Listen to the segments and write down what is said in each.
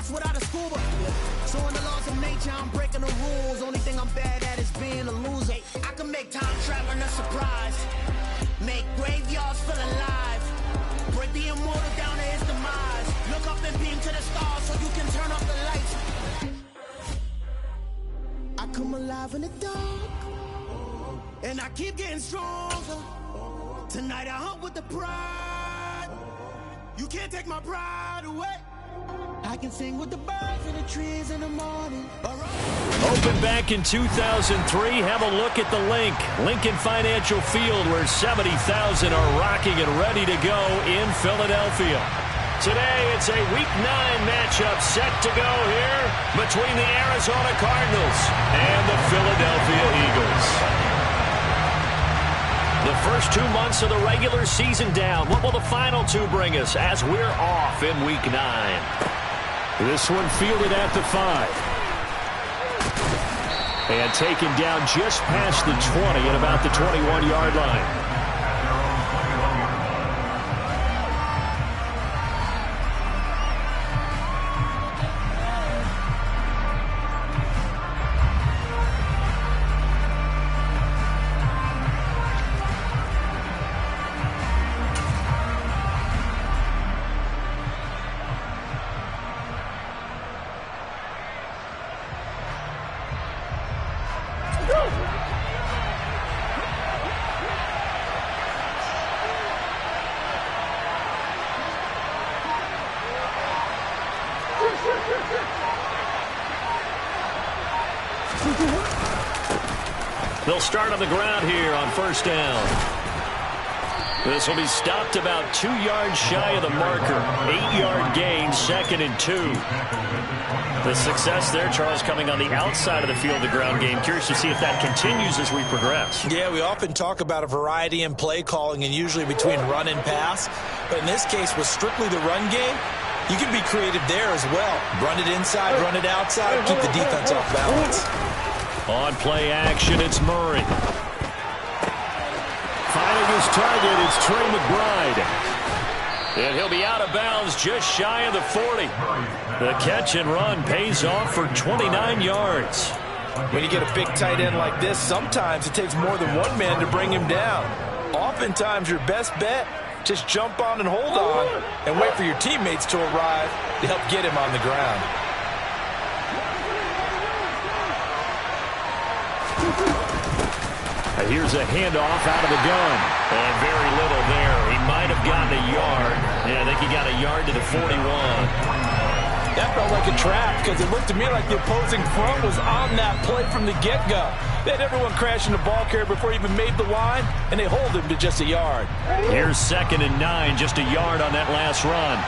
Lost without a scuba. So in the laws of nature, I'm breaking the rules. Only thing I'm bad at is being a loser. I can make time traveling a surprise. Make graveyards feel alive. Break the immortal down to his demise. Look up and beam to the stars so you can turn off the lights. I come alive in the dark, and I keep getting stronger. Tonight I hunt with the pride. You can't take my pride away. I can sing with the birds and the trees in the morning. Opened back in 2003. Have a look at the Lincoln Financial Field, where 70,000 are rocking and ready to go in Philadelphia. Today, it's a Week 9 matchup set to go here between the Arizona Cardinals and the Philadelphia Eagles. The first 2 months of the regular season down. What will the final 2 bring us as we're off in Week 9? This one fielded at the 5. And taken down just past the 20 at about the 21-yard line. They'll start on the ground here on first down. This will be stopped about 2 yards shy of the marker. 8-yard gain, 2nd and 2. The success there, Charles, coming on the outside of the field, the ground game. Curious to see if that continues as we progress. Yeah, we often talk about a variety in play calling and usually between run and pass. But in this case, with strictly the run game, you can be creative there as well. Run it inside, run it outside, keep the defense off balance. On play action, it's Murray. Finding his target, it's Trey McBride. And he'll be out of bounds just shy of the 40. The catch and run pays off for 29 yards. When you get a big tight end like this, sometimes it takes more than one man to bring him down. Oftentimes, your best bet, just jump on and hold on and wait for your teammates to arrive to help get him on the ground. Here's a handoff out of the gun. And very little there. He might have gotten a yard. Yeah, I think he got a yard to the 41. That felt like a trap because it looked to me like the opposing front was on that play from the get-go. They had everyone crashing the ball carrier before he even made the line, and they hold him to just a yard. Here's 2nd and 9, just a yard on that last run.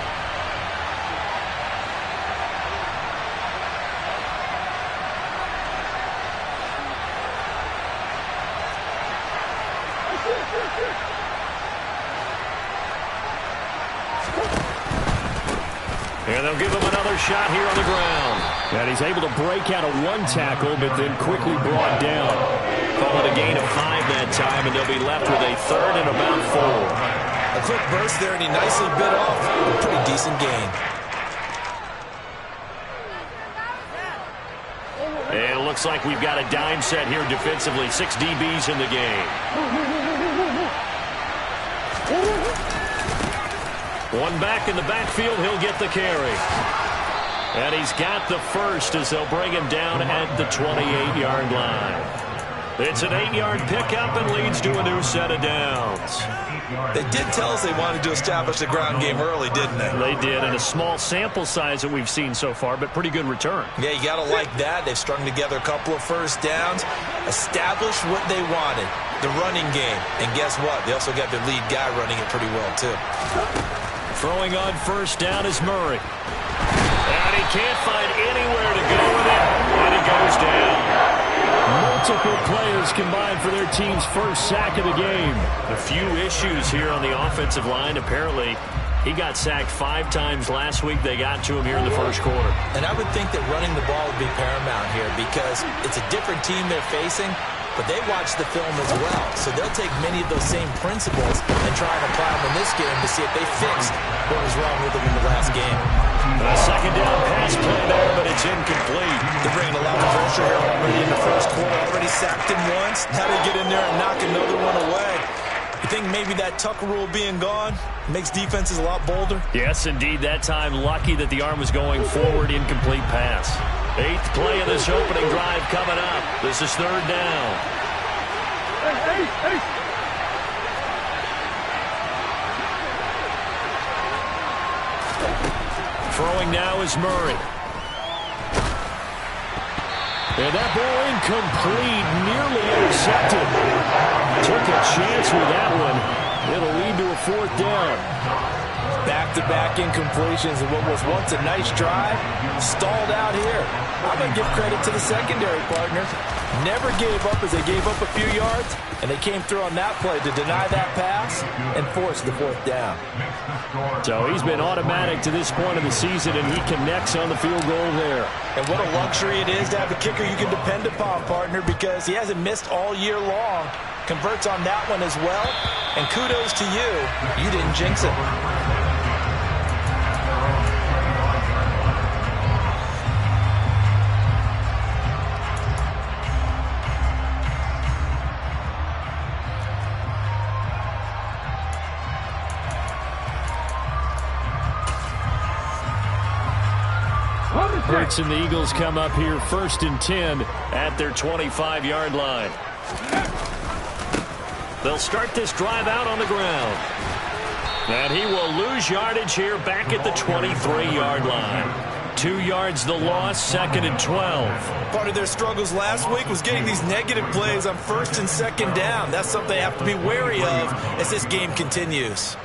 And they'll give him another shot here on the ground. And he's able to break out of 1 tackle, but then quickly brought down. Call it a gain of 5 that time, and they'll be left with a 3rd and about 4. A quick burst there, and he nicely bit off a pretty decent gain. And it looks like we've got a dime set here defensively. 6 DBs in the game. One back in the backfield, he'll get the carry. And he's got the first as they'll bring him down at the 28-yard line. It's an 8-yard pickup and leads to a new set of downs. They did tell us they wanted to establish the ground game early, didn't they? They did, and a small sample size that we've seen so far, but pretty good return. Yeah, you got to like that. They've strung together a couple of first downs, established what they wanted, the running game. And guess what? They also got their lead guy running it pretty well, too. Throwing on first down is Murray. And he can't find anywhere to go with it, and he goes down. Multiple players combined for their team's first sack of the game. A few issues here on the offensive line. Apparently, he got sacked 5 times last week. They got to him here in the first quarter. And I would think that running the ball would be paramount here because it's a different team they're facing, but they watch the film as well. So they'll take many of those same principles and try and apply them in this game to see if they fixed what was wrong with them in the last game. A second down pass play there, but it's incomplete. They're bringing a lot of pressure here already in the first quarter. Already sacked him once. How do they get in there and knock another one away? You think maybe that Tucker rule being gone makes defenses a lot bolder? Yes, indeed. That time, lucky that the arm was going forward. Incomplete pass. 8th play of this opening drive coming up. This is 3rd down. Throwing now is Murray. And that ball incomplete, nearly intercepted. Took a chance with that one. It'll lead to a 4th down. Back-to-back incompletions and what was once a nice drive stalled out here. I'm going to give credit to the secondary partner. Never gave up as they gave up a few yards, and they came through on that play to deny that pass and force the 4th down. So he's been automatic to this point of the season, and he connects on the field goal there. And what a luxury it is to have a kicker you can depend upon, partner, because he hasn't missed all year long. Converts on that one as well, and kudos to you. You didn't jinx it. Hurts and the Eagles come up here 1st and 10 at their 25-yard line. They'll start this drive out on the ground. And he will lose yardage here back at the 23-yard line. 2 yards the loss, 2nd and 12. Part of their struggles last week was getting these negative plays on 1st and 2nd down. That's something they have to be wary of as this game continues.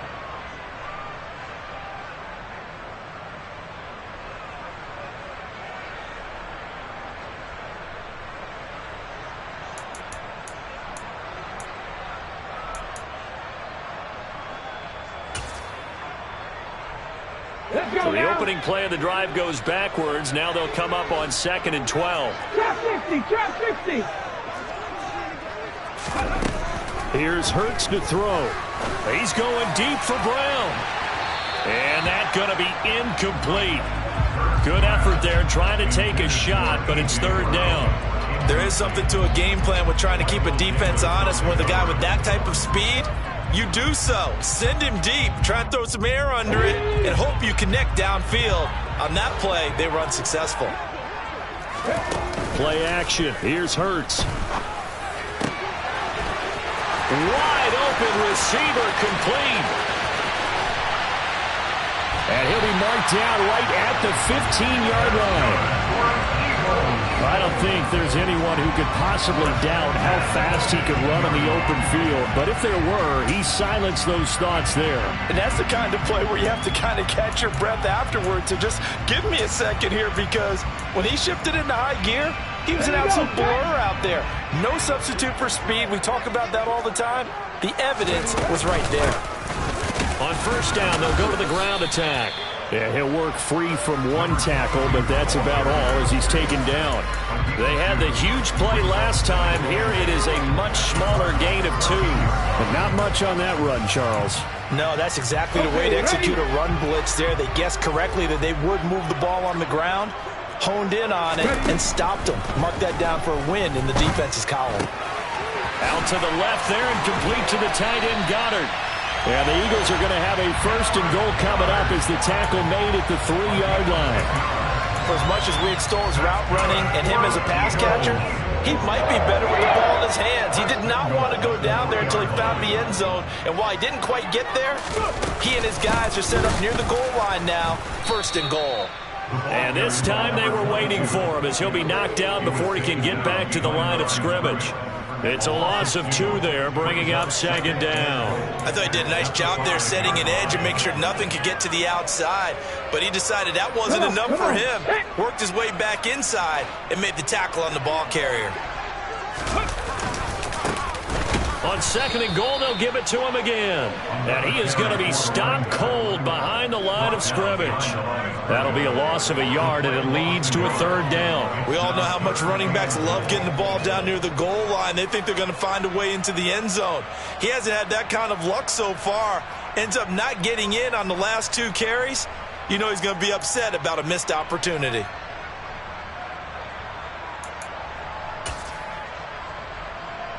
So the opening play of the drive goes backwards. Now they'll come up on 2nd and 12. Trap 50, trap 50. Here's Hurts to throw. He's going deep for Brown. And that's going to be incomplete. Good effort there trying to take a shot, but it's 3rd down. There is something to a game plan with trying to keep a defense honest. With a guy with that type of speed, you do so. Send him deep. Try and throw some air under it and hope you connect downfield. On that play, they were unsuccessful. Play action. Here's Hurts. Wide open receiver complete. And he'll be marked down right at the 15-yard line. I don't think there's anyone who could possibly doubt how fast he could run on the open field. But if there were, he silenced those thoughts there. And that's the kind of play where you have to kind of catch your breath afterwards to just give me a second here, because when he shifted into high gear, he was an absolute blur out there. No substitute for speed. We talk about that all the time. The evidence was right there. On 1st down, they'll go to the ground attack. Yeah, he'll work free from one tackle, but that's about all as he's taken down. They had the huge play last time. Here it is a much smaller gain of 2. But not much on that run, Charles. No, that's exactly the way to execute a run blitz there. They guessed correctly that they would move the ball on the ground, honed in on it, and stopped them. Mark that down for a win in the defense's column. Out to the left there and complete to the tight end, Goddard. And the Eagles are going to have a 1st and goal coming up as the tackle made at the 3-yard line. For as much as we extol his route running and him as a pass catcher, he might be better with the ball in his hands. He did not want to go down there until he found the end zone. And while he didn't quite get there, he and his guys are set up near the goal line now, 1st and goal. And this time they were waiting for him as he'll be knocked down before he can get back to the line of scrimmage. It's a loss of 2 there, bringing up 2nd down. I thought he did a nice job there setting an edge and make sure nothing could get to the outside. But he decided that wasn't enough for him. Worked his way back inside and made the tackle on the ball carrier. On 2nd and goal, they'll give it to him again. And he is going to be stopped cold behind the line of scrimmage. That'll be a loss of a yard, and it leads to a 3rd down. We all know how much running backs love getting the ball down near the goal line. They think they're going to find a way into the end zone. He hasn't had that kind of luck so far. Ends up not getting in on the last 2 carries. you know he's going to be upset about a missed opportunity.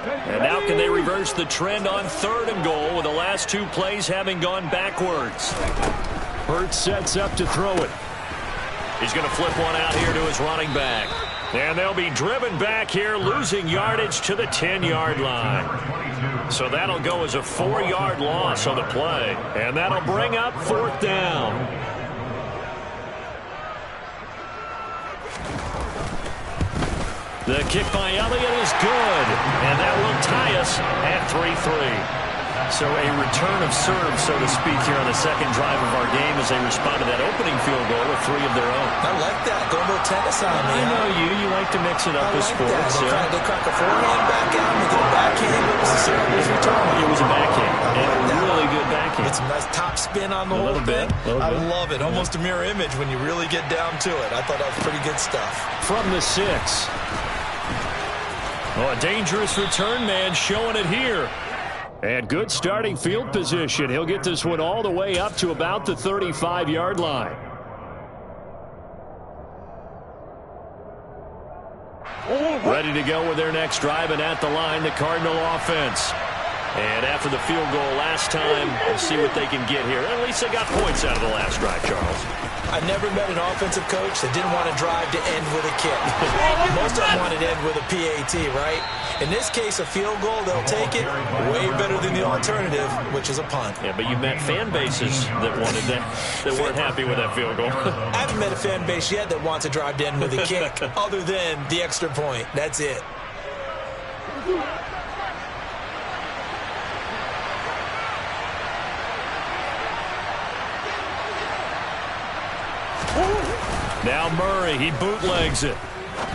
And now can they reverse the trend on 3rd and goal with the last 2 plays having gone backwards? Hurts sets up to throw it. He's going to flip one out here to his running back. And they'll be driven back here, losing yardage to the 10-yard line. So that'll go as a 4-yard loss on the play. And that'll bring up 4th down. The kick by Elliott is good. And that will tie us at 3-3. So a return of serve, so to speak, here on the second drive of our game as they respond to that opening field goal with 3 of their own. I like that. Go a little tennis on me. I know you. You like to mix it up with sports. They crack a forehand back out and they get a backhand. What was the serve's return? It was a backhand. And a really good backhand. It's a nice top spin on the whole thing. I love it. Almost a mirror image when you really get down to it. I thought that was pretty good stuff. From the 6. Oh, a dangerous return man showing it here. And good starting field position. He'll get this one all the way up to about the 35-yard line. Ready to go with their next drive, and at the line, the Cardinal offense. And after the field goal last time, we'll see what they can get here. At least they got points out of the last drive, Charles. I never met an offensive coach that didn't want to drive to end with a kick. Most of them wanted to end with a PAT, right? In this case, a field goal, they'll take it. Way better than the alternative, which is a punt. Yeah, but you met fan bases that wanted that weren't happy with that field goal. I haven't met a fan base yet that wants to drive to end with a kick, other than the extra point. That's it. Now Murray, he bootlegs it.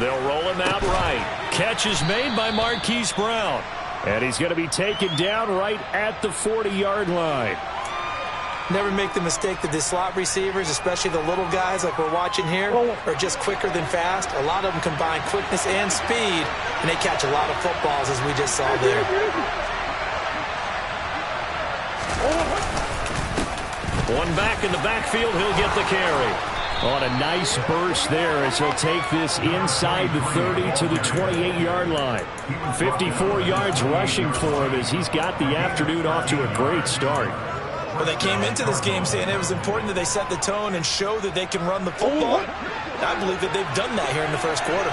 They'll roll him out right. Catch is made by Marquise Brown. And he's going to be taken down right at the 40-yard line. Never make the mistake that the slot receivers, especially the little guys like we're watching here, are just quicker than fast. A lot of them combine quickness and speed, and they catch a lot of footballs, as we just saw there. One back in the backfield, he'll get the carry. On a nice burst there as he'll take this inside the 30 to the 28-yard line. 54 yards rushing for him as he's got the afternoon off to a great start. Well, they came into this game saying it was important that they set the tone and show that they can run the football. I believe that they've done that here in the first quarter.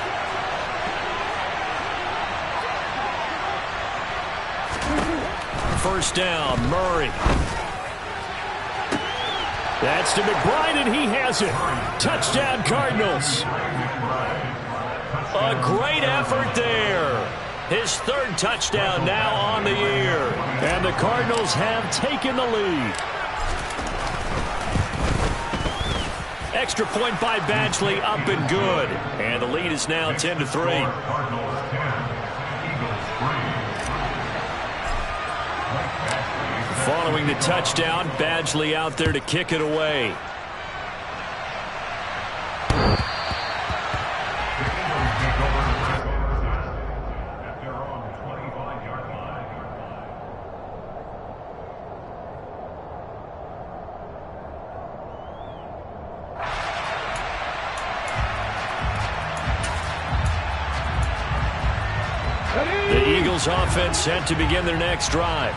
First down, Murray. That's to McBride, and he has it. Touchdown, Cardinals. A great effort there. His 3rd touchdown now on the year. And the Cardinals have taken the lead. Extra point by Badgley, up and good. And the lead is now 10-3. Following the touchdown, Badgley out there to kick it away. The Eagles offense set to begin their next drive.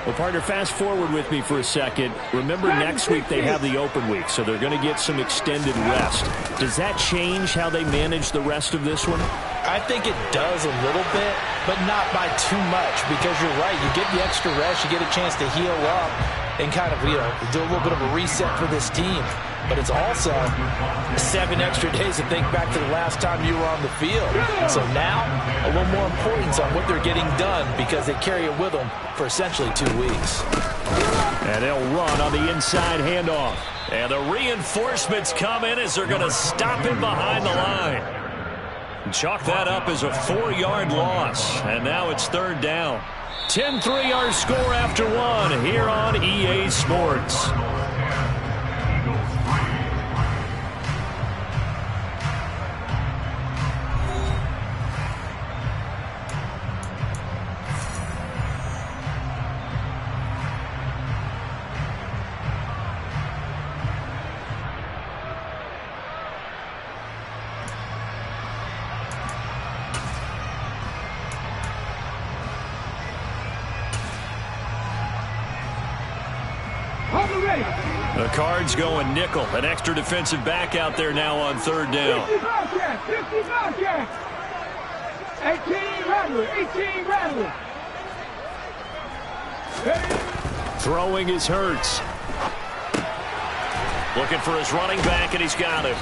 Well, partner, fast forward with me for a second. Remember, next week they have the open week, so they're going to get some extended rest. Does that change how they manage the rest of this one? I think it does a little bit, but not by too much, because you're right. You get the extra rest, you get a chance to heal up and kind of, do a little bit of a reset for this team. But it's also 7 extra days to think back to the last time you were on the field. So now, a little more importance on what they're getting done because they carry it with them for essentially 2 weeks. And they'll run on the inside handoff. And the reinforcements come in as they're going to stop him behind the line. Chalk that up as a 4-yard loss. And now it's 3rd down. 10-3 our score after 1 here on EA Sports. The Cards going nickel. An extra defensive back out there now on third down. 50 Bobcats, 50 Bobcats. 18 Rattler, 18 Rattler. Throwing is Hurts. Looking for his running back, and he's got him.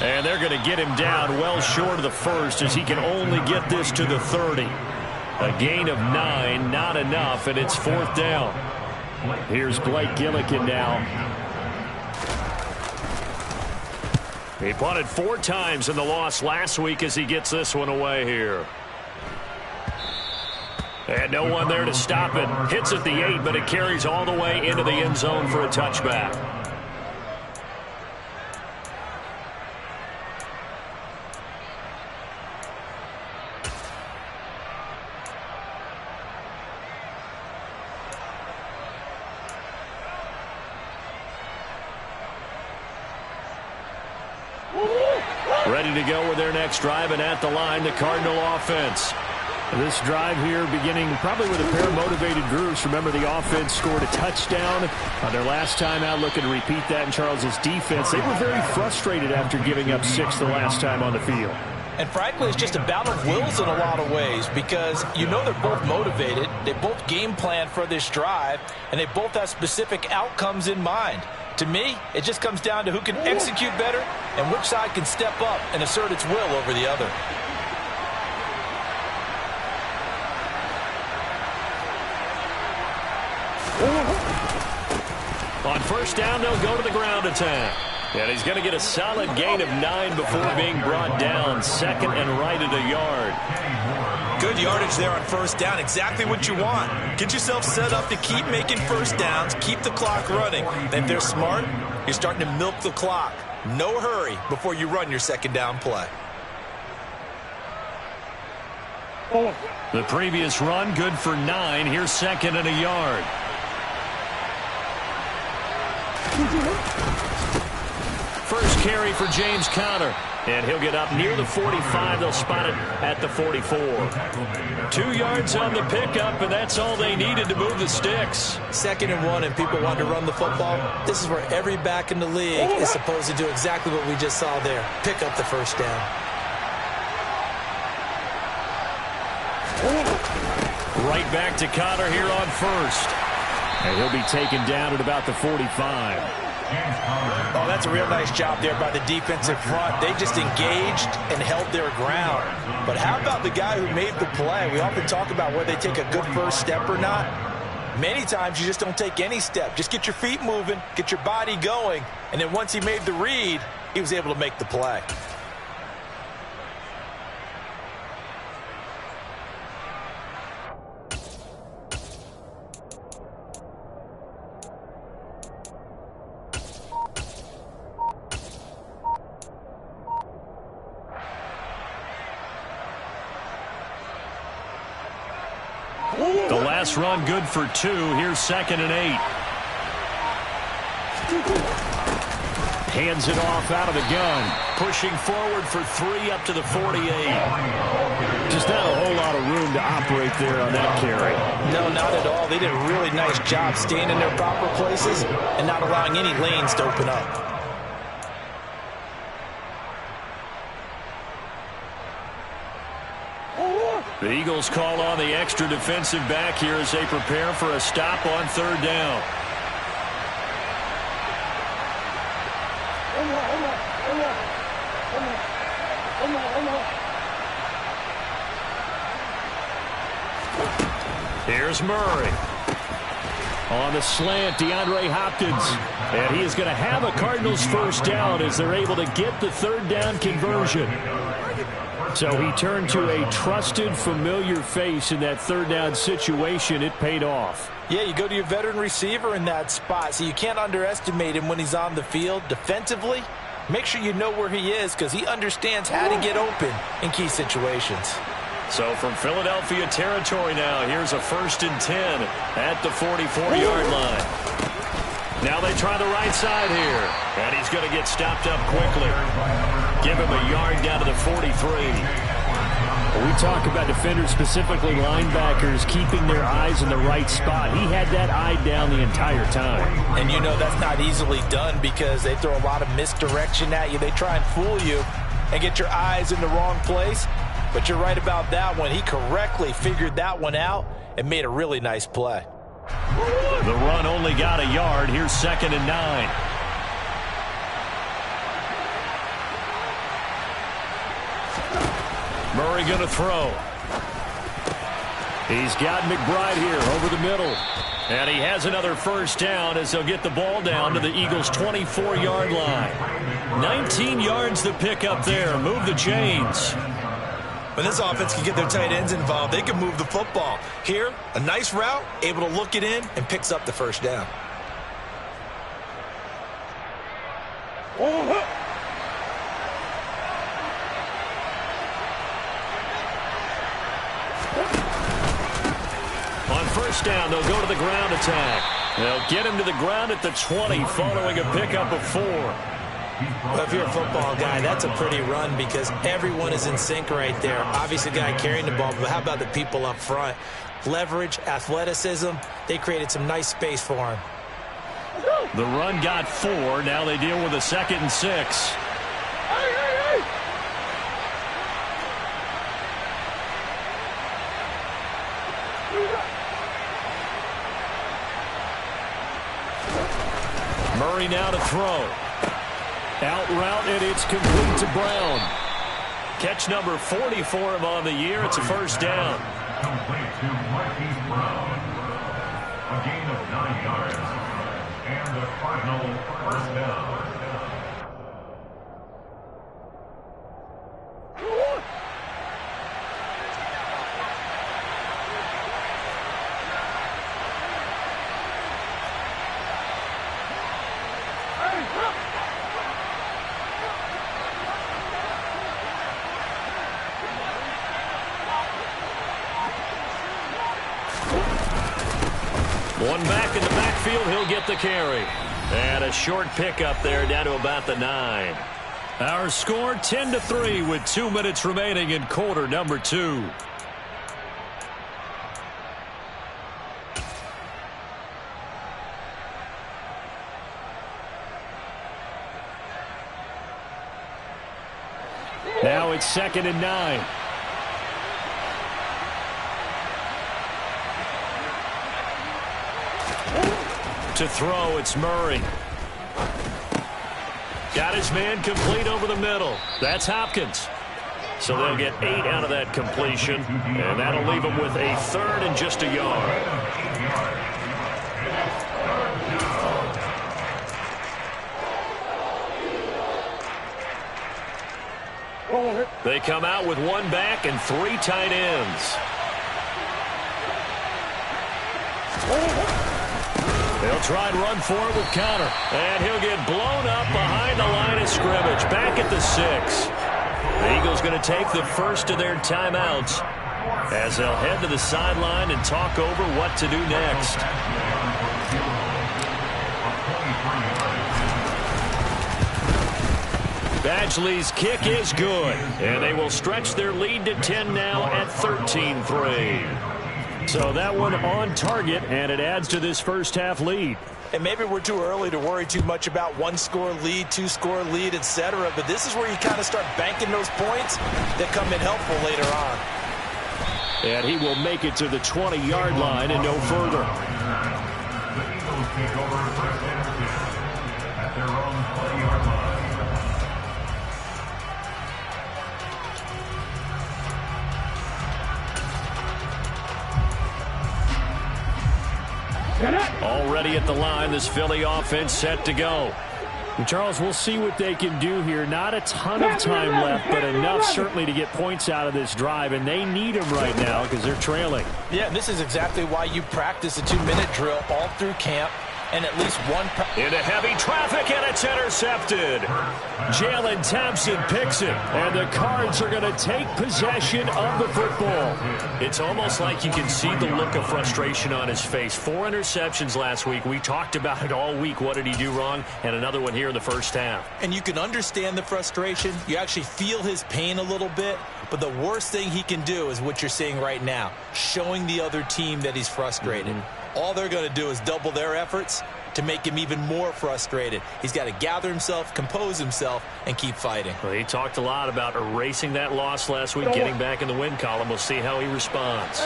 And they're going to get him down well short of the first as he can only get this to the 30. A gain of 9, not enough, and it's fourth down. Here's Blake Gillikin now. He punted 4 times in the loss last week as he gets this one away here. And no one there to stop it. Hits at the 8, but it carries all the way into the end zone for a touchback. Ready to go with their next drive, and at the line, the Cardinal offense. This drive here beginning probably with a pair of motivated groups. Remember, the offense scored a touchdown on their last time out. Looking to repeat that in Charles's defense. They were very frustrated after giving up 6 the last time on the field. And frankly, it's just a battle of wills in a lot of ways because you know they're both motivated. They both game plan for this drive, and they both have specific outcomes in mind. To me, it just comes down to who can execute better and which side can step up and assert its will over the other. On first down, they'll go to the ground attack. And he's going to get a solid gain of 9 before being brought down. Second and right at a yard. Good yardage there on first down. Exactly what you want. Get yourself set up to keep making first downs. Keep the clock running. Then if they're smart, you're starting to milk the clock. No hurry before you run your second down play. The previous run, good for 9. Here's second and a yard. First carry for James Conner. And he'll get up near the 45. They'll spot it at the 44. 2 yards on the pickup, and that's all they needed to move the sticks. 2nd and 1, and people want to run the football. This is where every back in the league is supposed to do exactly what we just saw there. Pick up the first down. Right back to Conner here on first. And he'll be taken down at about the 45. Oh, that's a real nice job there by the defensive front. They just engaged and held their ground. But how about the guy who made the play? We often talk about whether they take a good first step or not. Many times you just don't take any step. Just get your feet moving, get your body going, and then once he made the read, he was able to make the play. The last run good for 2. Here's second and 8. Hands it off out of the gun. Pushing forward for 3 up to the 48. Just not a whole lot of room to operate there on that carry. No, not at all. They did a really nice job staying in their proper places and not allowing any lanes to open up. The Eagles call on the extra defensive back here as they prepare for a stop on third down. Here's Murray. On the slant, DeAndre Hopkins. And he is going to have a Cardinals first down as they're able to get the third down conversion. So he turned to a trusted, familiar face in that third down situation. It paid off. Yeah, you go to your veteran receiver in that spot, so you can't underestimate him when he's on the field. Defensively, make sure you know where he is because he understands how to get open in key situations. So from Philadelphia territory now, here's a 1st and 10 at the 44-yard line. Now they try the right side here, and he's going to get stopped up quickly. Give him a yard down to the 43. When we talk about defenders, specifically linebackers, keeping their eyes in the right spot, he had that eye down the entire time. And you know that's not easily done because they throw a lot of misdirection at you. They try and fool you and get your eyes in the wrong place. But you're right about that one. He correctly figured that one out and made a really nice play. The run only got a yard. Here's 2nd and 9. Murray going to throw. He's got McBride here over the middle. And he has another first down as they'll get the ball down to the Eagles' 24-yard line. 19 yards to pick up there. Move the chains. When this offense can get their tight ends involved, they can move the football. Here, a nice route, able to look it in, and picks up the first down. On first down, they'll go to the ground attack. They'll get him to the ground at the 20 following a pickup of 4. Well, if you're a football guy, that's a pretty run because everyone is in sync right there. Obviously, the guy carrying the ball, but how about the people up front? Leverage, athleticism, they created some nice space for him. The run got 4. Now they deal with a 2nd and 6. Murray now to throw. Out route, and it's complete to Brown. Catch number 40 for him on the year. It's a first down. Complete to Marquise Brown. A gain of 9 yards. And the final first down. One back in the backfield, he'll get the carry. And a short pickup there down to about the 9. Our score 10-3 with 2 minutes remaining in quarter number 2. Now it's 2nd and 9. To throw, it's Murray. Got his man complete over the middle. That's Hopkins. So they'll get 8 out of that completion, and that'll leave them with a 3rd and just a yard. They come out with 1 back and 3 tight ends. They'll try and run for it with Conner. And he'll get blown up behind the line of scrimmage. Back at the 6. The Eagles going to take the first of their timeouts as they'll head to the sideline and talk over what to do next. Badgley's kick is good. And they will stretch their lead to 10 now at 13-3. So that one on target, and it adds to this first half lead. And maybe we're too early to worry too much about 1-score lead, 2-score lead, etc. But this is where you kind of start banking those points that come in helpful later on. And he will make it to the 20-yard line and no further. The Eagles take over first and 10 at their own 20-yard line. Already at the line, this Philly offense set to go. And Charles, we'll see what they can do here. Not a ton of time left, but enough certainly to get points out of this drive, and they need them right now because they're trailing. Yeah, and this is exactly why you practice a 2-minute drill all through camp. and at least one. Into heavy traffic, and it's intercepted. Jalen Thompson picks it, and the Cards are going to take possession of the football. It's almost like you can see the look of frustration on his face. 4 interceptions last week. We talked about it all week. What did he do wrong? And another one here in the first half. And you can understand the frustration. You actually feel his pain a little bit. But the worst thing he can do is what you're seeing right now, showing the other team that he's frustrated. All they're going to do is double their efforts to make him even more frustrated. He's got to gather himself, compose himself, and keep fighting. Well, he talked a lot about erasing that loss last week, getting back in the win column. We'll see how he responds.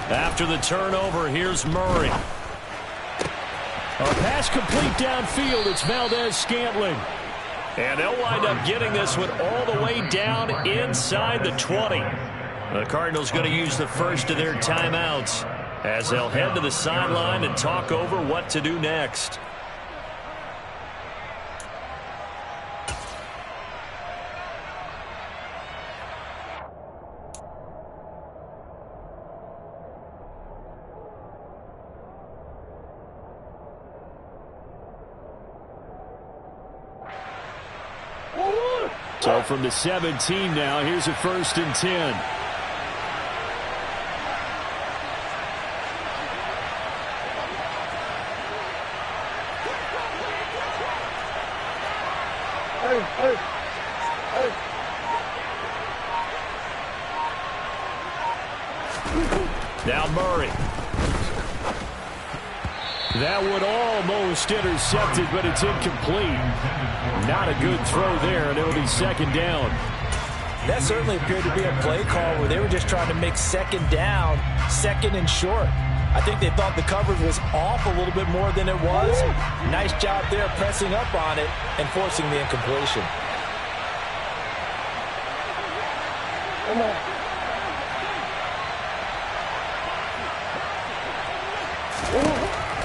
After the turnover, here's Murray. A pass complete downfield. It's Valdez-Scantling. And they'll wind up getting this one all the way down inside the 20. The Cardinals going to use the first of their timeouts as they'll head to the sideline and talk over what to do next. So from the 17 now, here's a 1st and 10. Now Murray. That one almost intercepted, but it's incomplete. Not a good throw there, and it'll be 2nd down. That certainly appeared to be a play call where they were just trying to make 2nd down, 2nd and short. I think they thought the coverage was off a little bit more than it was. Nice job there pressing up on it and forcing the incompletion. Come on.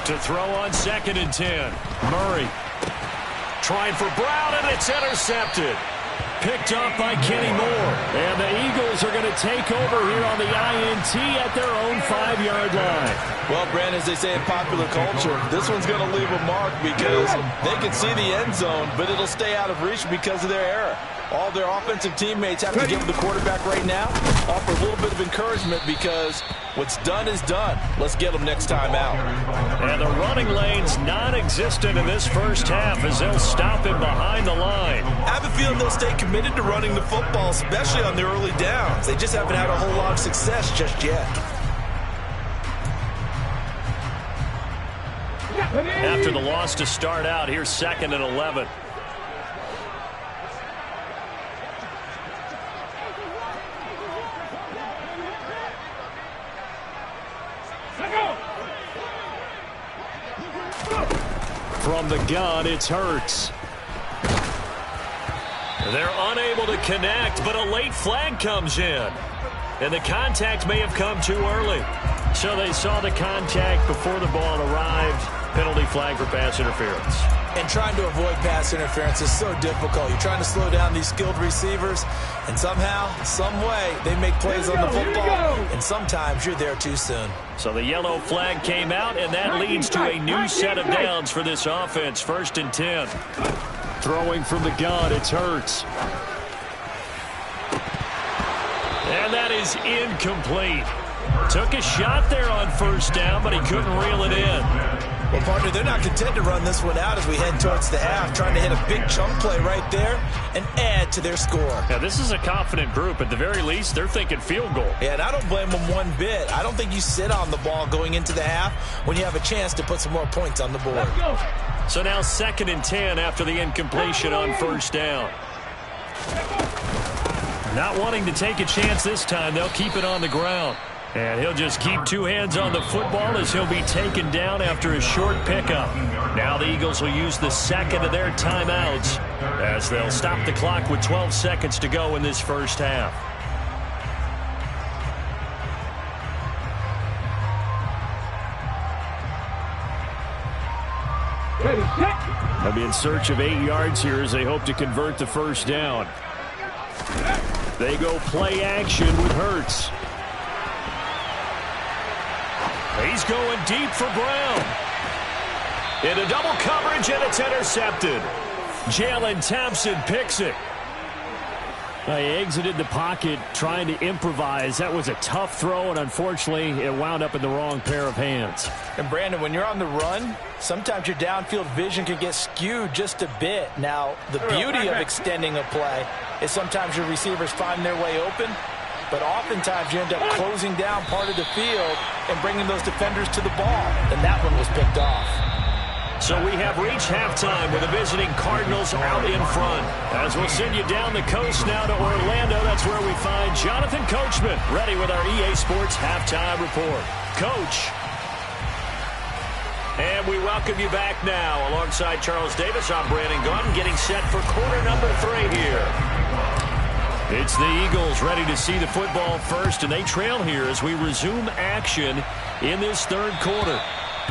To throw on 2nd and 10. Murray trying for Brown, and it's intercepted. Picked up by Kenny Moore. And the Eagles are going to take over here on the INT at their own 5-yard line. Well, Brandon, as they say in popular culture, this one's going to leave a mark because they can see the end zone, but it'll stay out of reach because of their error. All their offensive teammates have to give the quarterback right now, offer a little bit of encouragement because what's done is done. Let's get them next time out. And the running lane's non-existent in this first half as they'll stop him behind the line. I have a feeling they'll stay committed to running the football, especially on their early downs. They just haven't had a whole lot of success just yet. After the loss to start out, here's 2nd and 11. From the gun, it's Hurts. They're unable to connect, but a late flag comes in. And the contact may have come too early. So they saw the contact before the ball arrived. Penalty flag for pass interference. And trying to avoid pass interference is so difficult. You're trying to slow down these skilled receivers, and somehow, some way, they make plays on the football, and sometimes you're there too soon. So the yellow flag came out, and that leads to a new set of downs for this offense. 1st and 10. Throwing from the gun, it's Hurts. And that is incomplete. Took a shot there on 1st down, but he couldn't reel it in. Well, partner, they're not content to run this one out as we head towards the half, trying to hit a big chunk play right there and add to their score. Now, this is a confident group. At the very least, they're thinking field goal. Yeah, and I don't blame them one bit. I don't think you sit on the ball going into the half when you have a chance to put some more points on the board. Let's go. So now 2nd and 10 after the incompletion on 1st down. Not wanting to take a chance this time, they'll keep it on the ground. And he'll just keep 2 hands on the football as he'll be taken down after a short pickup. Now the Eagles will use the 2nd of their timeouts as they'll stop the clock with 12 seconds to go in this first half. They'll be in search of 8 yards here as they hope to convert the 1st down. They go play action with Hurts. He's going deep for Brown. Into double coverage, and it's intercepted. Jalen Thompson picks it. He exited the pocket trying to improvise. That was a tough throw, and unfortunately, it wound up in the wrong pair of hands. And, Brandon, when you're on the run, sometimes your downfield vision can get skewed just a bit. Now, the beauty of extending a play is sometimes your receivers find their way open, but oftentimes you end up closing down part of the field and bringing those defenders to the ball. And that one was picked off. So we have reached halftime with the visiting Cardinals out in front. As we'll send you down the coast now to Orlando, that's where we find Jonathan Coachman, ready with our EA Sports Halftime Report. Coach. And we welcome you back now. Alongside Charles Davis, I'm Brandon Gaudin, getting set for quarter number 3 here. It's the Eagles ready to see the football first, and they trail here as we resume action in this third quarter.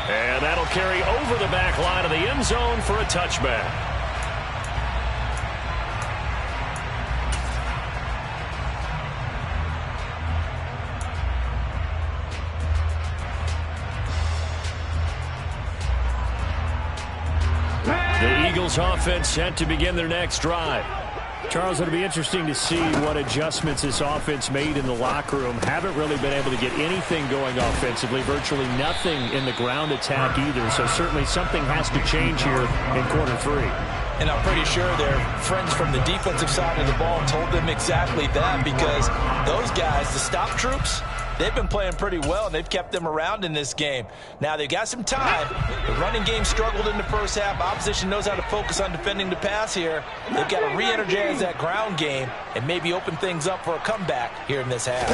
And that'll carry over the back line of the end zone for a touchback. The Eagles offense set to begin their next drive. Charles, it'll be interesting to see what adjustments this offense made in the locker room. Haven't really been able to get anything going offensively, virtually nothing in the ground attack either. So certainly something has to change here in quarter 3. And I'm pretty sure their friends from the defensive side of the ball told them exactly that, because those guys, the stop troops, they've been playing pretty well, and they've kept them around in this game. Now, they've got some time. The running game struggled in the first half. Opposition knows how to focus on defending the pass here. They've got to re-energize that ground game and maybe open things up for a comeback here in this half.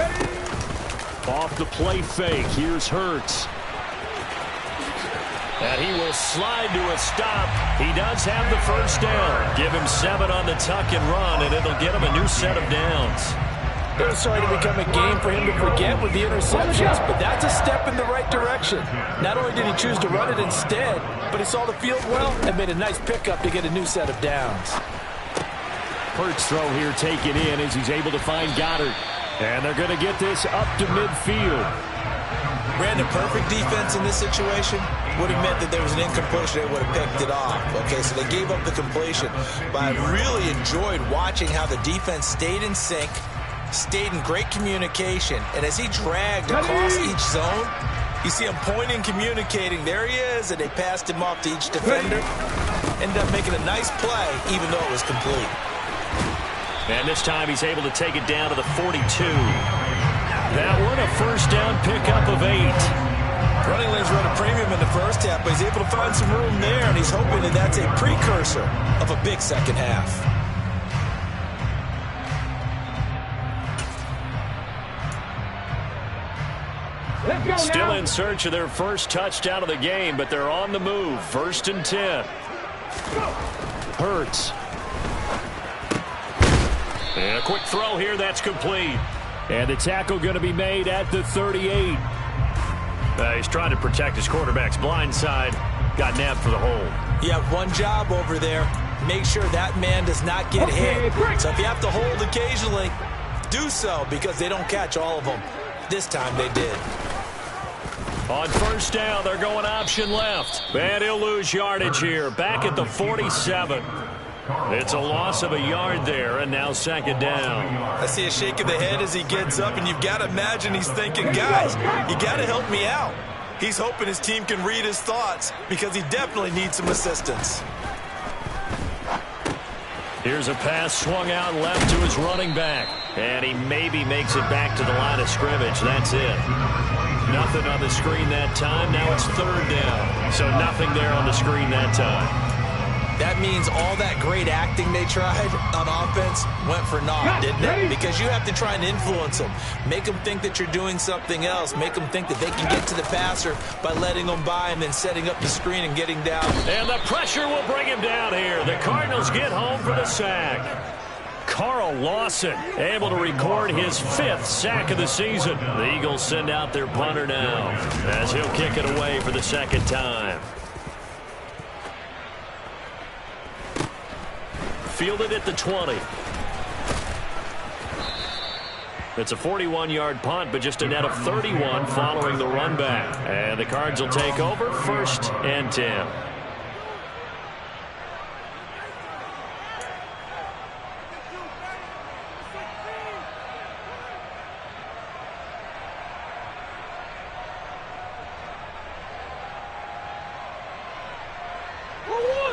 Off the play fake, here's Hurts. And he will slide to a stop. He does have the first down. Give him 7 on the tuck and run, and it'll get him a new set of downs. It was starting to become a game for him to forget with the interceptions, but that's a step in the right direction. Not only did he choose to run it instead, but he saw the field well and made a nice pickup to get a new set of downs. Hurts throw here taken in as he's able to find Goddard. And they're going to get this up to midfield. Brandon, perfect defense in this situation would have meant that there was an incompletion. They would have picked it off. Okay, so they gave up the completion. But I really enjoyed watching how the defense stayed in sync, stayed in great communication, and as he dragged across each zone, you see him pointing, communicating. There he is, and they passed him off to each defender. Ended up making a nice play, even though it was complete. And this time he's able to take it down to the 42. That one, a first down pickup of 8. Running lanes run a premium in the first half, but he's able to find some room there, and he's hoping that that's a precursor of a big second half. Still in search of their first touchdown of the game, but they're on the move. 1st and 10. Hurts. And a quick throw here, that's complete. And the tackle going to be made at the 38. He's trying to protect his quarterback's blind side. Got nabbed for the hold. You have one job over there. Make sure that man does not get hit. So if you have to hold occasionally, do so, because they don't catch all of them. This time they did. On first down, they're going option left. And he'll lose yardage here. Back at the 47. It's a loss of a yard there, and now second down. I see a shake of the head as he gets up, and you've got to imagine he's thinking, guys, you got to help me out. He's hoping his team can read his thoughts, because he definitely needs some assistance. Here's a pass swung out left to his running back. And he maybe makes it back to the line of scrimmage. That's it. Nothing on the screen that time. Now it's third down. So nothing there on the screen that time. That means all that great acting they tried on offense went for naught, didn't it? Because you have to try and influence them. Make them think that you're doing something else. Make them think that they can get to the passer by letting them by and then setting up the screen and getting down. And the pressure will bring him down here. The Cardinals get home for the sack. Carl Lawson able to record his 5th sack of the season. The Eagles send out their punter now as he'll kick it away for the second time. Fielded at the 20. It's a 41-yard punt, but just a net of 31 following the run back. And the Cards will take over 1st and 10.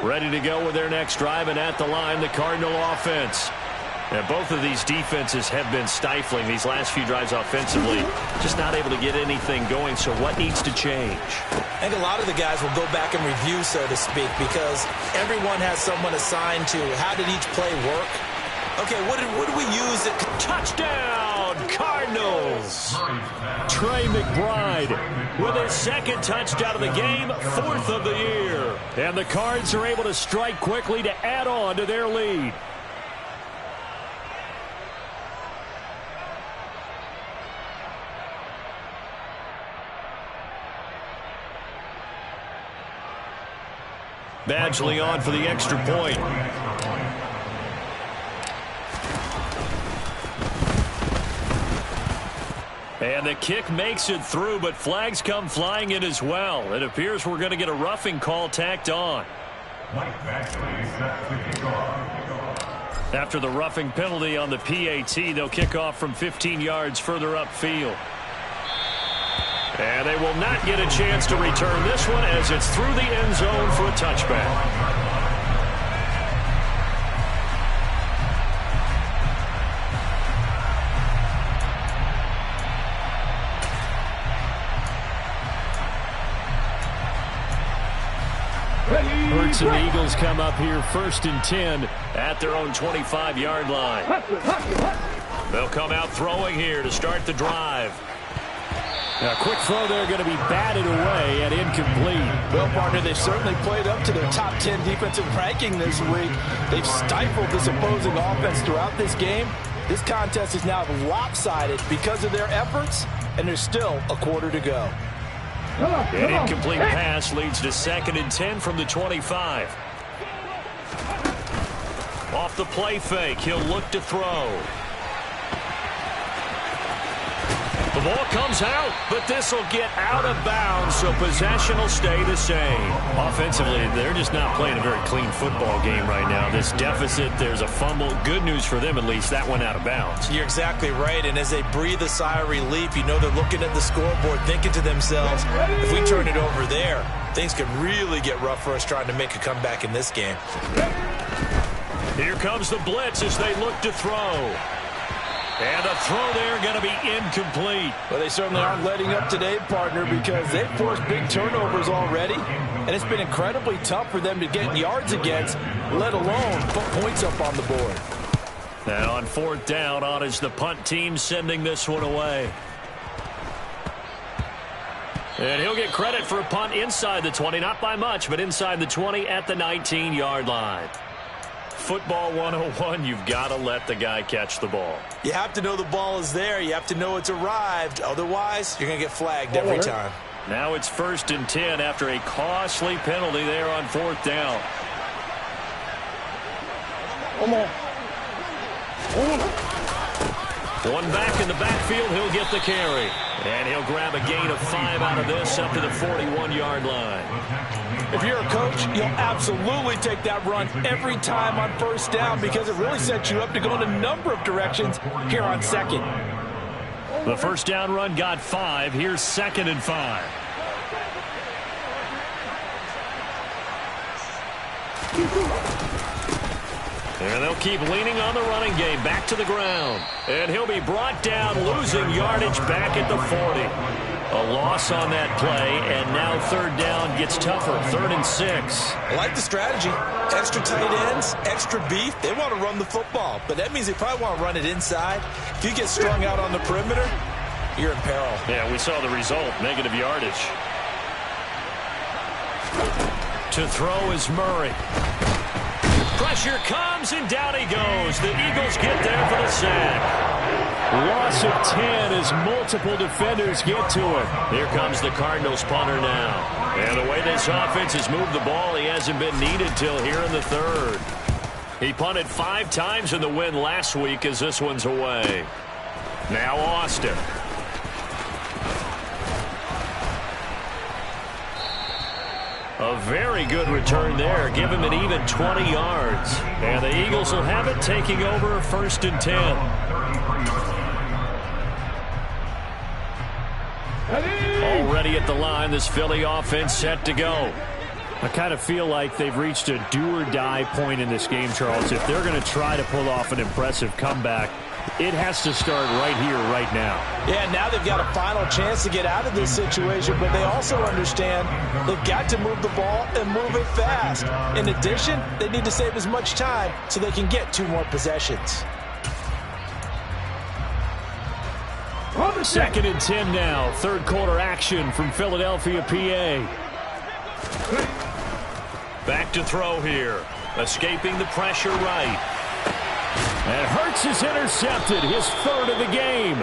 Ready to go with their next drive, and at the line, the Cardinal offense. And both of these defenses have been stifling these last few drives offensively. Just not able to get anything going, so what needs to change? I think a lot of the guys will go back and review, so to speak, because everyone has someone assigned to how did each play work. Okay, what did we use? Touchdown, Cardinals! Trey McBride with his 2nd touchdown of the game, 4th of the year. And the Cards are able to strike quickly to add on to their lead. Badgley on for the extra point. And the kick makes it through, but flags come flying in as well. It appears we're going to get a roughing call tacked on. Mike Badgley sets the kickoff. After the roughing penalty on the PAT, they'll kick off from 15 yards further upfield. And they will not get a chance to return this one as it's through the end zone for a touchback. Hurts and the Eagles come up here 1st and 10 at their own 25-yard line. They'll come out throwing here to start the drive. A quick throw there going to be batted away and incomplete. Well, partner, they've certainly played up to their top 10 defensive ranking this week. They've stifled this opposing offense throughout this game. This contest is now lopsided because of their efforts, and there's still a quarter to go. An incomplete pass leads to 2nd and 10 from the 25. Off the play fake, he'll look to throw. The ball comes out, but this will get out of bounds, so possession will stay the same. Offensively, they're just not playing a very clean football game right now. This deficit, there's a fumble. Good news for them, at least. That went out of bounds. You're exactly right, and as they breathe a sigh of relief, you know they're looking at the scoreboard, thinking to themselves, if we turn it over there, things could really get rough for us trying to make a comeback in this game. Here comes the blitz as they look to throw. And the throw there going to be incomplete. Well, they certainly aren't letting up today, partner, because they've forced big turnovers already, and it's been incredibly tough for them to get yards against, let alone put points up on the board. And on 4th down, on is the punt team sending this one away. And he'll get credit for a punt inside the 20, not by much, but inside the 20 at the 19-yard line. Football 101, you've got to let the guy catch the ball. You have to know the ball is there. You have to know it's arrived. Otherwise, you're going to get flagged every time. Now it's 1st and 10 after a costly penalty there on 4th down. One back in the backfield, he'll get the carry. And he'll grab a gain of 5 out of this up to the 41-yard line. If you're a coach, you'll absolutely take that run every time on 1st down because it really sets you up to go in a number of directions here on 2nd. The 1st down run got 5. Here's 2nd and 5. And they'll keep leaning on the running game. Back to the ground. And he'll be brought down, losing yardage back at the 40. A loss on that play, and now 3rd down gets tougher. 3rd and 6. I like the strategy. Extra tight ends, extra beef. They want to run the football, but that means they probably want to run it inside. If you get strung out on the perimeter, you're in peril. Yeah, we saw the result. Negative yardage. To throw is Murray. Pressure comes, and down he goes. The Eagles get there for the sack. Loss of 10 as multiple defenders get to it. Here comes the Cardinals punter now. And the way this offense has moved the ball, he hasn't been needed till here in the 3rd. He punted 5 times in the win last week as this one's away. Now Austin. A very good return there. Give him an even 20 yards. And the Eagles will have it, taking over 1st and 10. Already at the line, this Philly offense set to go. I kind of feel like they've reached a do-or-die point in this game, Charles. If they're going to try to pull off an impressive comeback, it has to start right here, right now. Yeah, now they've got a final chance to get out of this situation, but they also understand they've got to move the ball and move it fast. In addition, they need to save as much time so they can get 2 more possessions. 2nd and 10 now. 3rd quarter action from Philadelphia, PA. Back to throw here. Escaping the pressure right. And Hurts is intercepted. His 3rd of the game.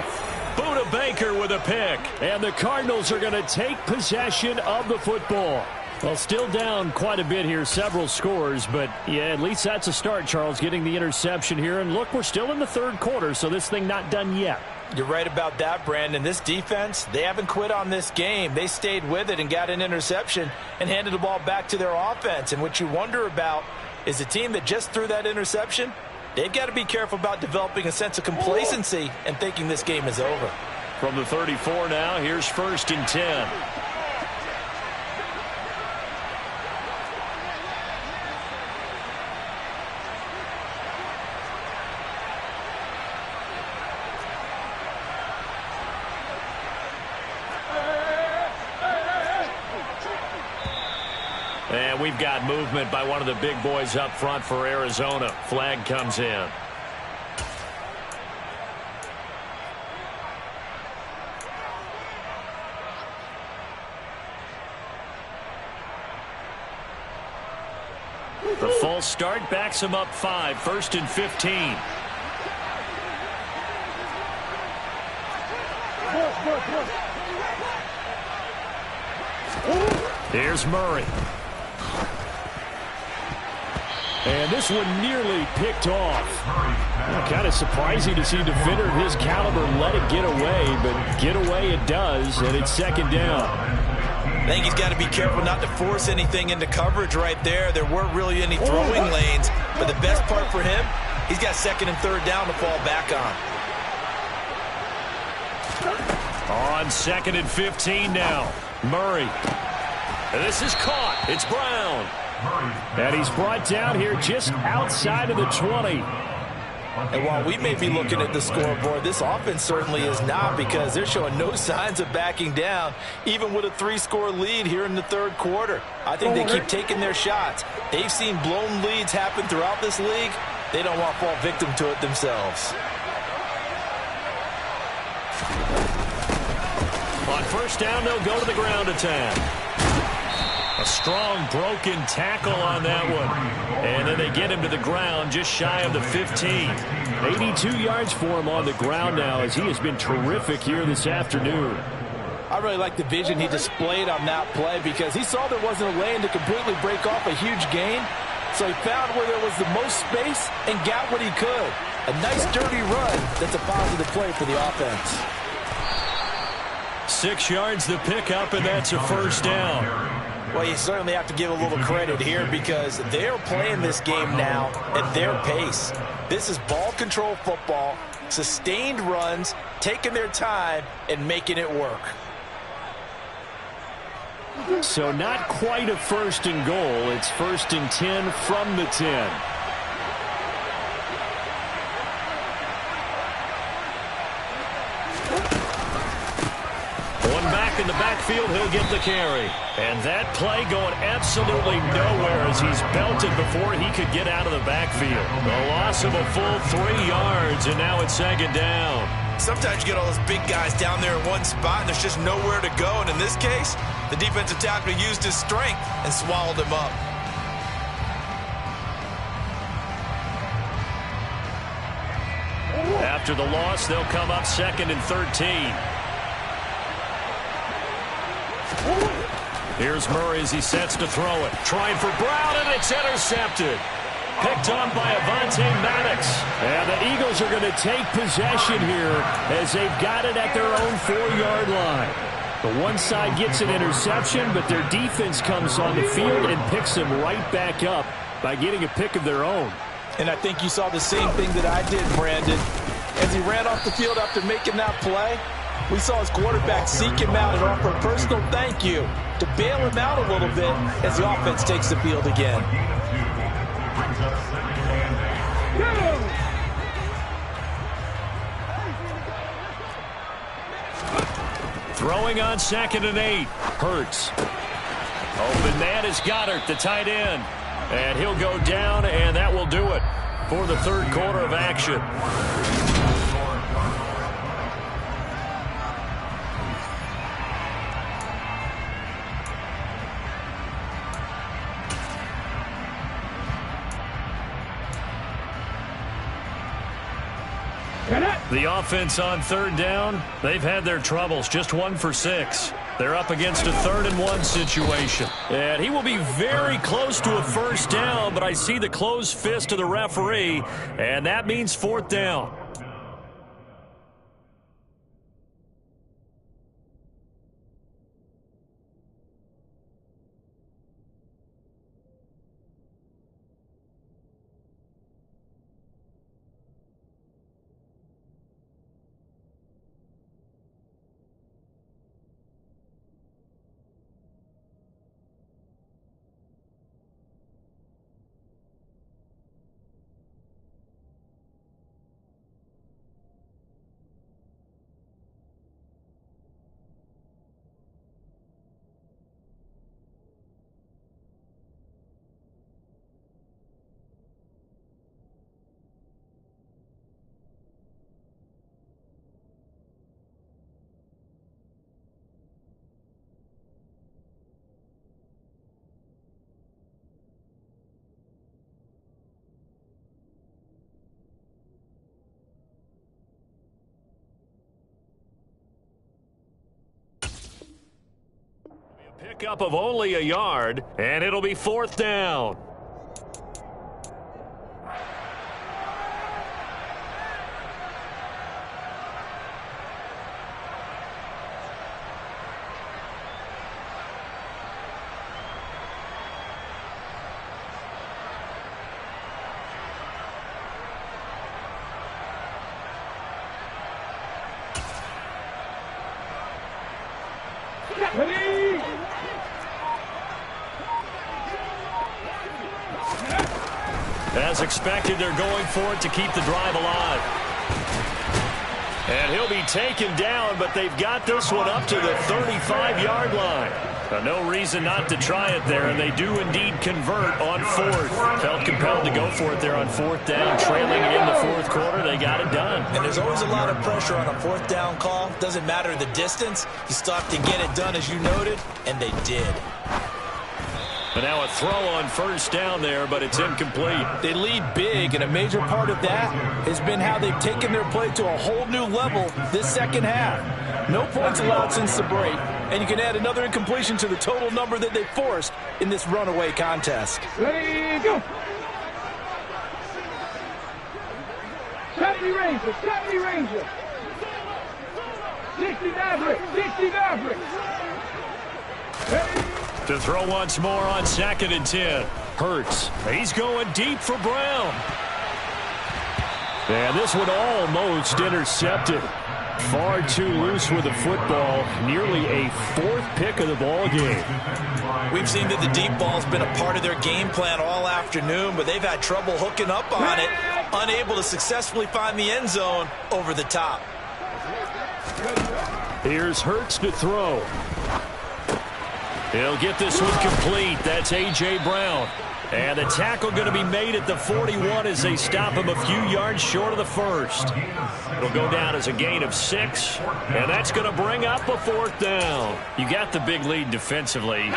Budda Baker with a pick. And the Cardinals are going to take possession of the football. Well, still down quite a bit here, several scores, but yeah, at least that's a start, Charles, getting the interception here. And look, we're still in the 3rd quarter, so this thing not done yet. You're right about that, Brandon. This defense, they haven't quit on this game. They stayed with it and got an interception and handed the ball back to their offense. And what you wonder about is the team that just threw that interception, they've got to be careful about developing a sense of complacency and thinking this game is over. From the 34 now, here's 1st and 10. And we've got movement by one of the big boys up front for Arizona. Flag comes in. The false start backs him up 5. 1st and 15. Here's Murray. And this one nearly picked off. Kind of surprising to see a defender of his caliber let it get away, but get away it does, and it's 2nd down. I think he's got to be careful not to force anything into coverage right there. There weren't really any throwing lanes, but the best part for him, he's got 2nd and 3rd down to fall back on. On 2nd and 15 now. Murray. This is caught. It's Brown. And he's brought down here just outside of the 20. And while we may be looking at the scoreboard, this offense certainly is not, because they're showing no signs of backing down, even with a 3-score lead here in the 3rd quarter. I think they keep taking their shots. They've seen blown leads happen throughout this league. They don't want to fall victim to it themselves. On 1st down, they'll go to the ground attack. A strong broken tackle on that one. And then they get him to the ground just shy of the 15. 82 yards for him on the ground now, as he has been terrific here this afternoon. I really like the vision he displayed on that play, because he saw there wasn't a lane to completely break off a huge gain. So he found where there was the most space and got what he could. A nice dirty run that's a positive play for the offense. 6 yards the pickup, and that's a 1st down. Well, you certainly have to give a little credit here, because they're playing this game now at their pace. This is ball control football, sustained runs, taking their time, and making it work. So not quite a 1st and goal. It's 1st and 10 from the 10. One back in the backfield, he'll get the carry. And that play going absolutely nowhere as he's belted before he could get out of the backfield. The loss of a full 3 yards, and now it's 2nd down. Sometimes you get all those big guys down there in one spot, and there's just nowhere to go. And in this case, the defensive tackle used his strength and swallowed him up. After the loss, they'll come up 2nd and 13. Here's Murray as he sets to throw it. Trying for Brown, and it's intercepted. picked on by Avonte Maddox. And the Eagles are going to take possession here as they've got it at their own 4-yard line. The one side gets an interception, but their defense comes on the field and picks them right back up by getting a pick of their own. And I think you saw the same thing that I did, Brandon. As he ran off the field after making that play, we saw his quarterback seek him out and offer a personal thank you to bail him out a little bit as the offense takes the field again. Throwing on 2nd and 8. Hurts. Open man is Goddard, the tight end. And he'll go down, and that will do it for the third quarter of action. The offense on 3rd down, they've had their troubles, just 1 for 6. They're up against a 3rd and 1 situation. And he will be very close to a 1st down, but I see the closed fist of the referee, and that means 4th down. Pickup of only a yard, and it'll be 4th down. As expected, they're going for it to keep the drive alive. And he'll be taken down, but they've got this one up to the 35-yard line. No reason not to try it there, and they do indeed convert on 4th. Felt compelled to go for it there on 4th down. Trailing in the 4th quarter, they got it done. And there's always a lot of pressure on a 4th down call. Doesn't matter the distance. You still have to get it done, as you noted, and they did. But now a throw on 1st down there, but it's incomplete. They lead big, and a major part of that has been how they've taken their play to a whole new level this second half. No points allowed since the break, and you can add another incompletion to the total number that they forced in this runaway contest. Ready, go! Saturday Ranger, Saturday Ranger! 60 Maverick, 60 Maverick! Ready? To throw once more on 2nd and 10. Hurts. He's going deep for Brown. And this one almost intercepted. Far too loose with the football. Nearly a 4th pick of the ball game. We've seen that the deep ball's been a part of their game plan all afternoon, but they've had trouble hooking up on it, unable to successfully find the end zone over the top. Here's Hurts to throw. He'll get this one complete. That's A.J. Brown. And the tackle going to be made at the 41 as they stop him a few yards short of the 1st. It'll go down as a gain of 6, and that's going to bring up a 4th down. You got the big lead defensively.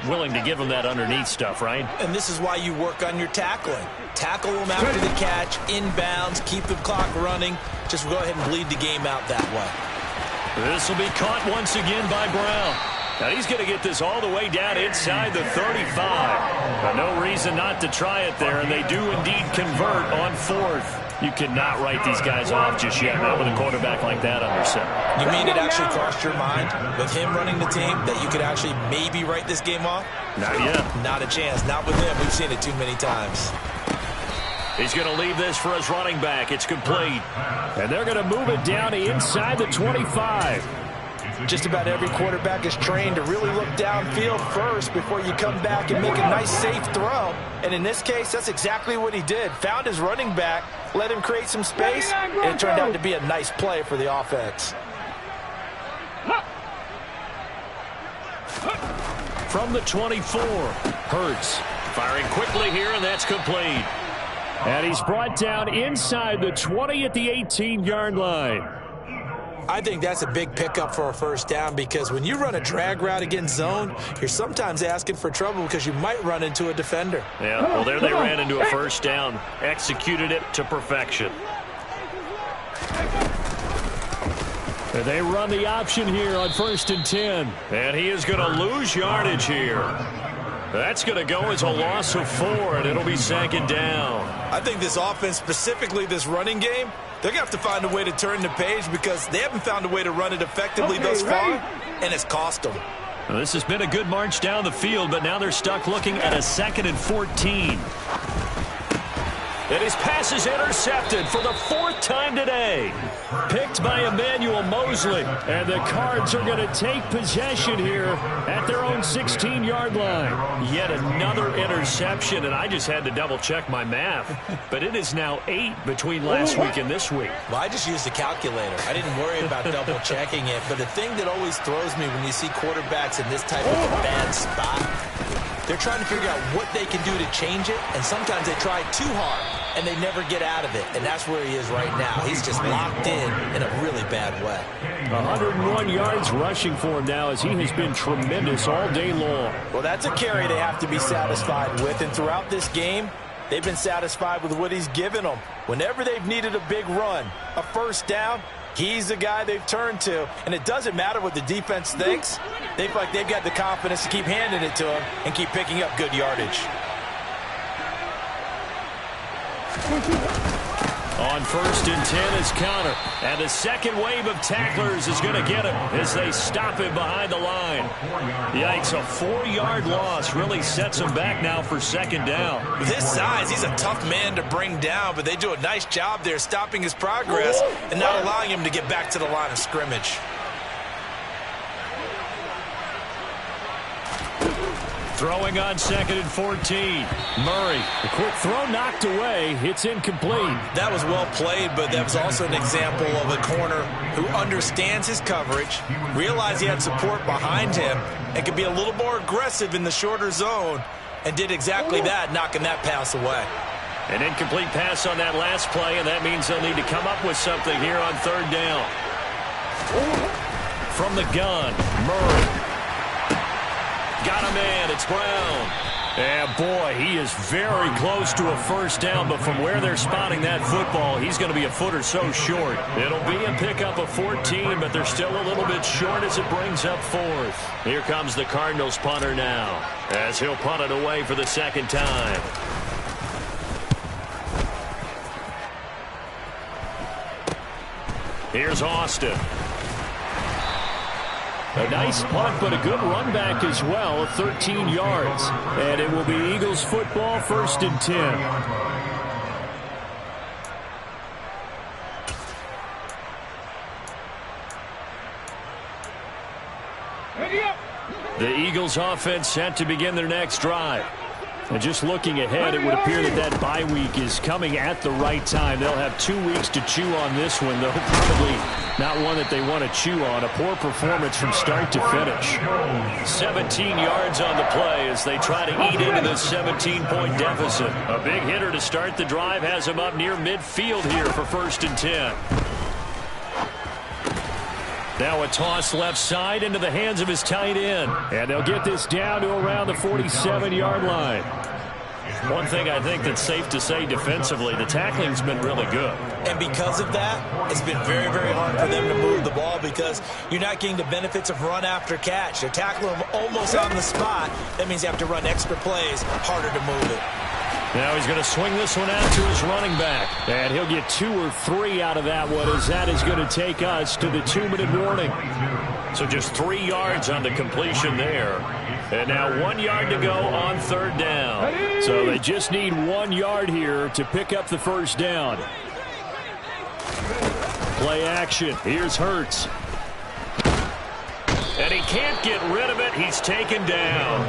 Willing to give them that underneath stuff, right? And this is why you work on your tackling. Tackle them after the catch, inbounds, keep the clock running. Just go ahead and bleed the game out that way. This will be caught once again by Brown. Now he's going to get this all the way down inside the 35. But no reason not to try it there, and they do indeed convert on 4th. You cannot write these guys off just yet, not with a quarterback like that under center. You mean it actually crossed your mind with him running the team that you could actually maybe write this game off? Not yet. Not a chance. Not with him. We've seen it too many times. He's going to leave this for his running back. It's complete. And they're going to move it down to inside the 25. Just about every quarterback is trained to really look downfield first before you come back and make a nice, safe throw. And in this case, that's exactly what he did. Found his running back, let him create some space, and it turned out to be a nice play for the offense. From the 24, Hurts firing quickly here, and that's complete. And he's brought down inside the 20 at the 18-yard line. I think that's a big pickup for a first down because when you run a drag route against zone, you're sometimes asking for trouble because you might run into a defender. Yeah, well, there they ran into a first down. Executed it to perfection. They run the option here on 1st and 10. And he is going to lose yardage here. That's going to go as a loss of 4, and it'll be 2nd down. I think this offense, specifically this running game, they're going to have to find a way to turn the page because they haven't found a way to run it effectively thus far, and it's cost them. Well, this has been a good march down the field, but now they're stuck looking at a 2nd and 14. And his pass is intercepted for the 4th time today. Picked by Emmanuel Mosley. And the Cards are going to take possession here at their own 16-yard line. Yet another interception, and I just had to double-check my math. But it is now 8 between last week and this week. Well, I just used a calculator. I didn't worry about double-checking it. But the thing that always throws me when you see quarterbacks in this type of a bad spot, they're trying to figure out what they can do to change it, and sometimes they try too hard, and they never get out of it, and that's where he is right now. He's just locked in a really bad way. 101 yards rushing for him now as he has been tremendous all day long. Well, that's a carry they have to be satisfied with, and throughout this game, they've been satisfied with what he's given them. Whenever they've needed a big run, a first down, he's the guy they've turned to, and it doesn't matter what the defense thinks. They feel like they've got the confidence to keep handing it to him and keep picking up good yardage. On 1st and 10 is Connor. And the second wave of tacklers is going to get him as they stop him behind the line. Yikes, a 4-yard loss really sets him back now for 2nd down. With his size, he's a tough man to bring down, but they do a nice job there stopping his progress and not allowing him to get back to the line of scrimmage. Throwing on 2nd and 14. Murray, the quick throw knocked away. It's incomplete. That was well played, but that was also an example of a corner who understands his coverage, realized he had support behind him, and could be a little more aggressive in the shorter zone, and did exactly that, knocking that pass away. An incomplete pass on that last play, and that means they'll need to come up with something here on 3rd down. From the gun, Murray. Got a man, it's Brown. And boy, he is very close to a first down, but from where they're spotting that football, he's going to be a foot or so short. It'll be a pickup of 14, but they're still a little bit short as it brings up 4th. Here comes the Cardinals punter now, as he'll punt it away for the 2nd time. Here's Austin. A nice punt, but a good run back as well, 13 yards. And it will be Eagles football, 1st and 10. The Eagles offense set to begin their next drive. And just looking ahead, it would appear that that bye week is coming at the right time. They'll have 2 weeks to chew on this one, though probably not one that they want to chew on. A poor performance from start to finish. 17 yards on the play as they try to eat into this 17-point deficit. A big hitter to start the drive has him up near midfield here for 1st and 10. Now a toss left side into the hands of his tight end. And they'll get this down to around the 47-yard line. One thing I think that's safe to say defensively, the tackling's been really good. And because of that, it's been very, very hard for them to move the ball because you're not getting the benefits of run after catch. They're tackling them almost on the spot. That means you have to run extra plays, harder to move it. Now he's going to swing this one out to his running back. And he'll get 2 or 3 out of that one, as that is going to take us to the 2-minute warning. So just 3 yards on the completion there. And now 1 yard to go on 3rd down. So they just need 1 yard here to pick up the first down. Play action. Here's Hurts. And he can't get rid of it. He's taken down.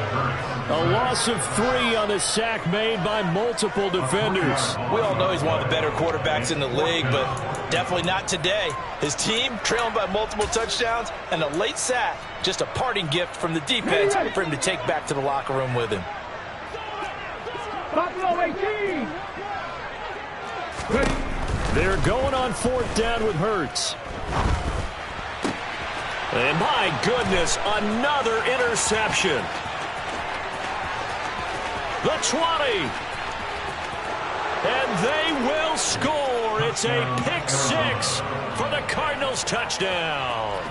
A loss of 3 on the sack made by multiple defenders. We all know he's one of the better quarterbacks in the league, but definitely not today. His team trailing by multiple touchdowns and a late sack. Just a parting gift from the defense for him to take back to the locker room with him. Buffalo 18. They're going on 4th down with Hurts. And my goodness, another interception. The 20. And they will score. It's a pick 6 for the Cardinals touchdown.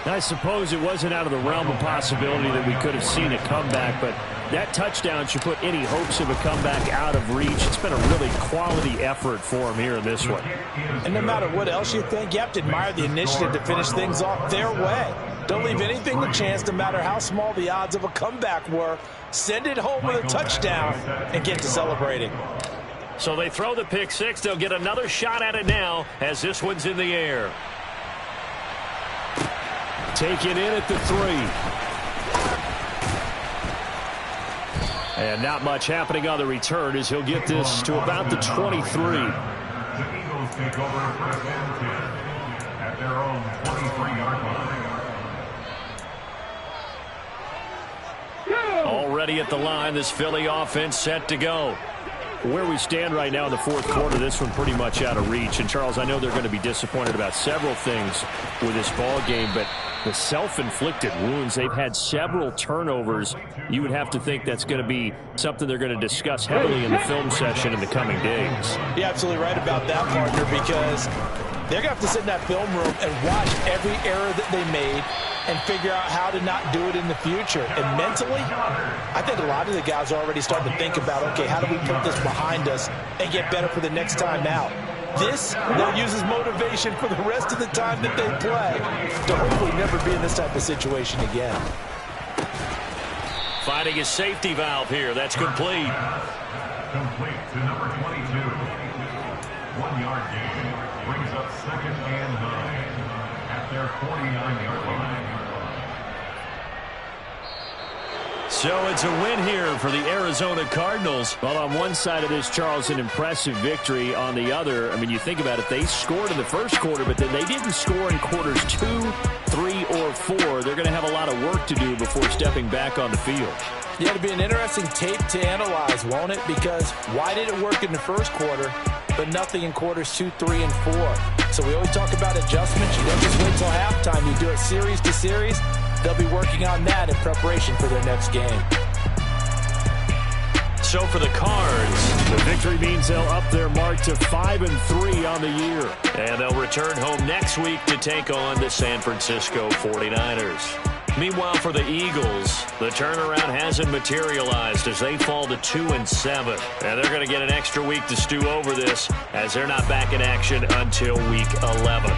I suppose it wasn't out of the realm of possibility that we could have seen a comeback, but that touchdown should put any hopes of a comeback out of reach. It's been a really quality effort for him here in this one. And no matter what else you think, you have to admire the initiative to finish things off their way. Don't leave anything to chance, no matter how small the odds of a comeback were. Send it home with a touchdown and get to celebrating. So they throw the pick 6. They'll get another shot at it now as this one's in the air. Taken in at the 3. And not much happening on the return as he'll get this to about the 23. The Eagles take over 1st and 10 at their own 23-yard line. Already at the line, this Philly offense set to go. Where we stand right now in the 4th quarter, this one pretty much out of reach. And, Charles, I know they're going to be disappointed about several things with this ball game, but the self-inflicted wounds, they've had several turnovers. You would have to think that's going to be something they're going to discuss heavily in the film session in the coming days. You're absolutely right about that, partner, because they're going to have to sit in that film room and watch every error that they made and figure out how to not do it in the future. And mentally, I think a lot of the guys are already starting to think about, okay, how do we put this behind us and get better for the next time out? This, they'll use as motivation for the rest of the time that they play to hopefully never be in this type of situation again. Finding his safety valve here. That's complete. Complete to number 22. 1 yard gain brings up 2nd and 9 at their 49-yard line. So it's a win here for the Arizona Cardinals. Well, on one side of this, Charles, an impressive victory. On the other, I mean, you think about it, they scored in the 1st quarter, but then they didn't score in quarters 2, 3, or 4. They're going to have a lot of work to do before stepping back on the field. Yeah, it'll be an interesting tape to analyze, won't it? Because why did it work in the 1st quarter, but nothing in quarters 2, 3, and 4? So we always talk about adjustments. You don't just wait till halftime. You do it series to series. They'll be working on that in preparation for their next game. So for the Cards, the victory means they'll up their mark to 5-3 on the year. And they'll return home next week to take on the San Francisco 49ers. Meanwhile, for the Eagles, the turnaround hasn't materialized as they fall to 2-7. And they're going to get an extra week to stew over this as they're not back in action until week 11.